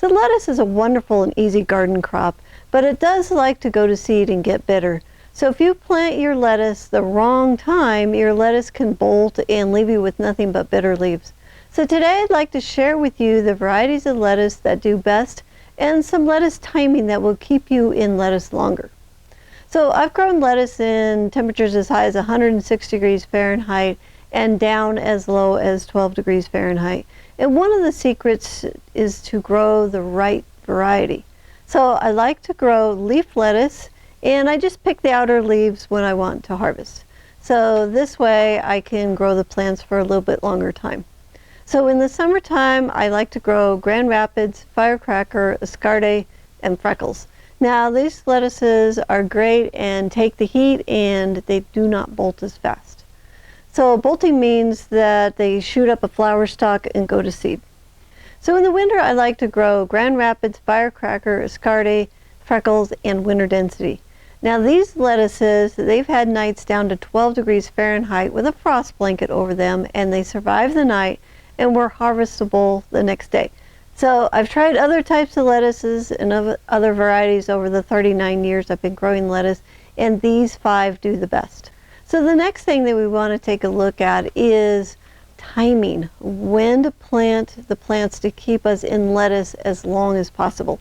So lettuce is a wonderful and easy garden crop, but it does like to go to seed and get bitter. So if you plant your lettuce the wrong time, your lettuce can bolt and leave you with nothing but bitter leaves. So today I'd like to share with you the varieties of lettuce that do best and some lettuce timing that will keep you in lettuce longer. So I've grown lettuce in temperatures as high as 106 degrees Fahrenheit and down as low as 12 degrees Fahrenheit. And one of the secrets is to grow the right variety. So I like to grow leaf lettuce, and I just pick the outer leaves when I want to harvest. So this way I can grow the plants for a little bit longer time. So in the summertime, I like to grow Grand Rapids, Firecracker, Escarde, and Freckles. Now these lettuces are great and take the heat, and they do not bolt as fast. So bolting means that they shoot up a flower stalk and go to seed. So in the winter, I like to grow Grand Rapids, Firecracker, Escarde, Freckles, and Winter Density. Now these lettuces, they've had nights down to 12 degrees Fahrenheit with a frost blanket over them, and they survive the night and were harvestable the next day. So I've tried other types of lettuces and other varieties over the 39 years I've been growing lettuce, and these 5 do the best. So the next thing that we want to take a look at is timing, when to plant the plants to keep us in lettuce as long as possible.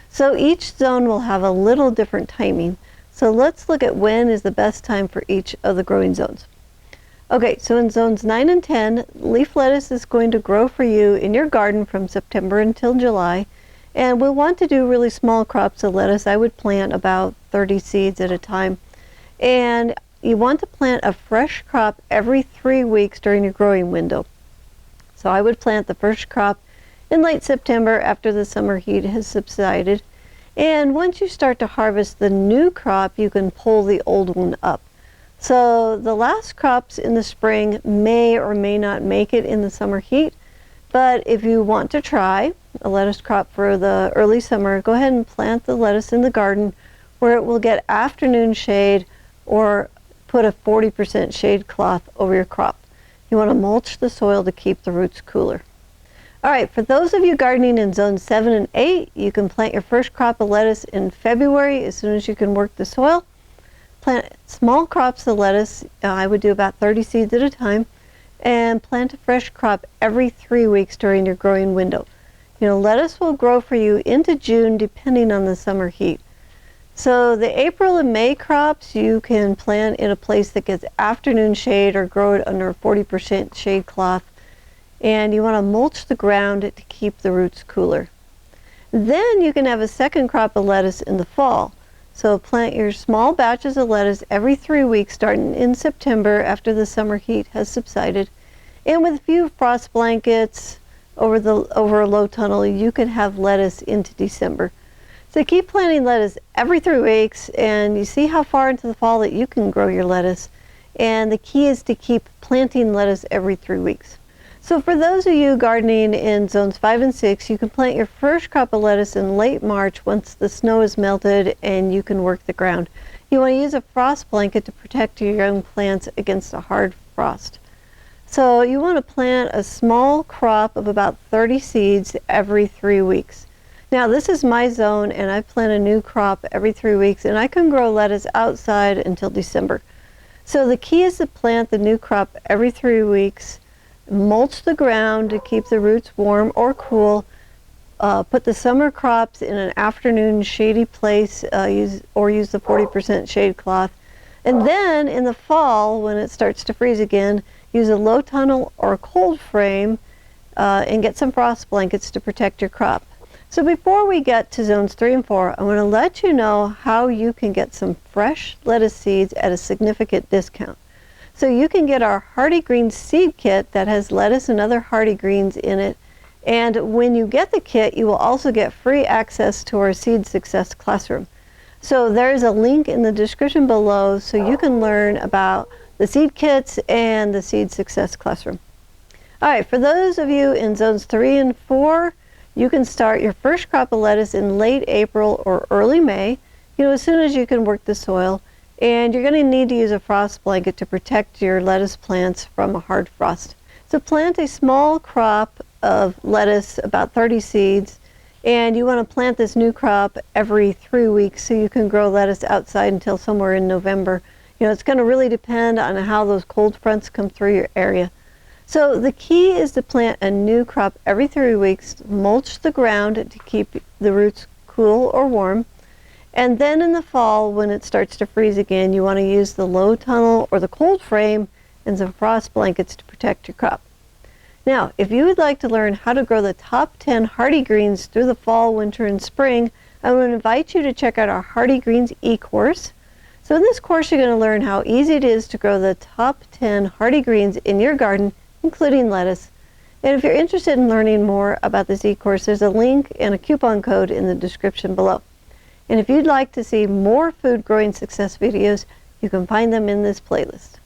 So each zone will have a little different timing. So let's look at when is the best time for each of the growing zones. Okay, so in zones 9 and 10, leaf lettuce is going to grow for you in your garden from September until July. And we'll want to do really small crops of lettuce. I would plant about 30 seeds at a time. And you want to plant a fresh crop every 3 weeks during your growing window. So I would plant the first crop in late September after the summer heat has subsided. And once you start to harvest the new crop, you can pull the old one up. So the last crops in the spring may or may not make it in the summer heat, but if you want to try a lettuce crop for the early summer, go ahead and plant the lettuce in the garden where it will get afternoon shade, or put a 40% shade cloth over your crop. You want to mulch the soil to keep the roots cooler. All right, for those of you gardening in zones 7 and 8, you can plant your first crop of lettuce in February as soon as you can work the soil. Plant small crops of lettuce. I would do about 30 seeds at a time, and plant a fresh crop every 3 weeks during your growing window. Lettuce will grow for you into June depending on the summer heat. So the April and May crops you can plant in a place that gets afternoon shade or grow it under a 40% shade cloth. And you want to mulch the ground to keep the roots cooler. Then you can have a second crop of lettuce in the fall. So plant your small batches of lettuce every 3 weeks starting in September after the summer heat has subsided. And with a few frost blankets over a low tunnel, you can have lettuce into December. So keep planting lettuce every 3 weeks, and you see how far into the fall that you can grow your lettuce. And the key is to keep planting lettuce every 3 weeks. So for those of you gardening in zones 5 and 6, you can plant your first crop of lettuce in late March once the snow is melted and you can work the ground. You want to use a frost blanket to protect your young plants against a hard frost. So you want to plant a small crop of about 30 seeds every 3 weeks. Now this is my zone, and I plant a new crop every 3 weeks, and I can grow lettuce outside until December. So the key is to plant the new crop every 3 weeks. Mulch the ground to keep the roots warm or cool. Put the summer crops in an afternoon shady place, use the 40% shade cloth. And then in the fall, when it starts to freeze again, use a low tunnel or a cold frame and get some frost blankets to protect your crop. So before we get to zones 3 and 4, I want to let you know how you can get some fresh lettuce seeds at a significant discount. So you can get our Hardy Greens seed kit that has lettuce and other hardy greens in it. And when you get the kit, you will also get free access to our Seed Success Classroom. So there's a link in the description below so you can learn about the seed kits and the Seed Success Classroom. All right, for those of you in zones 3 and 4, you can start your first crop of lettuce in late April or early May, as soon as you can work the soil. And you're going to need to use a frost blanket to protect your lettuce plants from a hard frost. So plant a small crop of lettuce, about 30 seeds, And you want to plant this new crop every 3 weeks so you can grow lettuce outside until somewhere in November. You know, it's going to really depend on how those cold fronts come through your area. So the key is to plant a new crop every 3 weeks, mulch the ground to keep the roots cool or warm, and then in the fall when it starts to freeze again, you want to use the low tunnel or the cold frame and some frost blankets to protect your crop. Now, if you would like to learn how to grow the top 10 hardy greens through the fall, winter, and spring, I would invite you to check out our Hardy Greens e-course. So in this course, you're going to learn how easy it is to grow the top 10 hardy greens in your garden, including lettuce. And if you're interested in learning more about this e-course, there's a link and a coupon code in the description below. And if you'd like to see more food growing success videos, you can find them in this playlist.